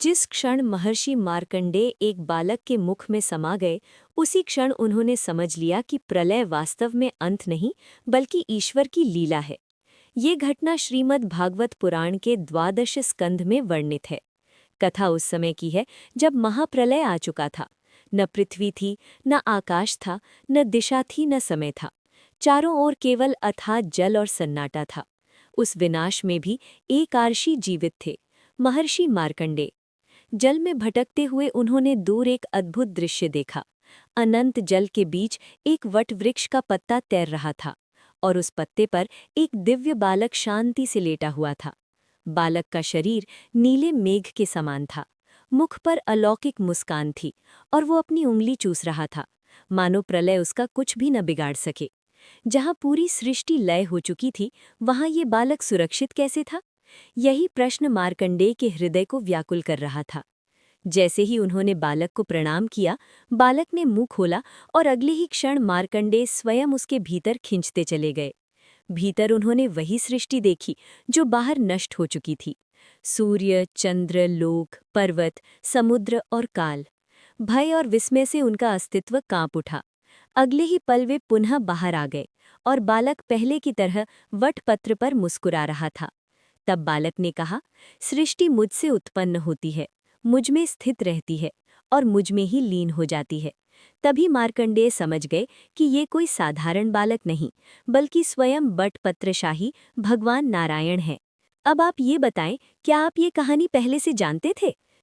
जिस क्षण महर्षि मार्कंडेय एक बालक के मुख में समा गए, उसी क्षण उन्होंने समझ लिया कि प्रलय वास्तव में अंत नहीं, बल्कि ईश्वर की लीला है। ये घटना श्रीमद् भागवत पुराण के 12 स्कंध में वर्णित है। कथा उस समय की है जब महाप्रलय आ चुका था। न पृथ्वी थी, न आकाश था, न दिशा थी, न समय था। चारों ओर केवल अथाह जल और सन्नाटा था। उस विनाश में भी एक आर्षि जीवित थे, महर्षि मार्कंडेय। जल में भटकते हुए उन्होंने दूर एक अद्भुत दृश्य देखा। अनंत जल के बीच एक वट वृक्ष का पत्ता तैर रहा था, और उस पत्ते पर एक दिव्य बालक शांति से लेटा हुआ था। बालक का शरीर नीले मेघ के समान था। मुख पर अलौकिक मुस्कान थी, और वो अपनी उंगली चूस रहा था, मानो प्रलय उसका कुछ भी न बिगाड़ सके। जहाँ पूरी सृष्टि लय हो चुकी थी, वहाँ ये बालक सुरक्षित कैसे था? यही प्रश्न मार्कंडेय के हृदय को व्याकुल कर रहा था। जैसे ही उन्होंने बालक को प्रणाम किया, बालक ने मुंह खोला और अगले ही क्षण मार्कंडेय स्वयं उसके भीतर खिंचते चले गए। भीतर उन्होंने वही सृष्टि देखी जो बाहर नष्ट हो चुकी थी। सूर्य, चंद्र, लोक, पर्वत, समुद्र और काल। भय और विस्मय से उनका अस्तित्व कांप उठा। अगले ही पल वे पुनः बाहर आ गए, और बालक पहले की तरह वटपत्र पर मुस्कुरा रहा था। तब बालक ने कहा, सृष्टि मुझसे उत्पन्न होती है, मुझ में स्थित रहती है, और मुझ में ही लीन हो जाती है। तभी मार्कंडेय समझ गए कि ये कोई साधारण बालक नहीं, बल्कि स्वयं बटपत्रशाही भगवान नारायण हैं। अब आप ये बताएं, क्या आप ये कहानी पहले से जानते थे?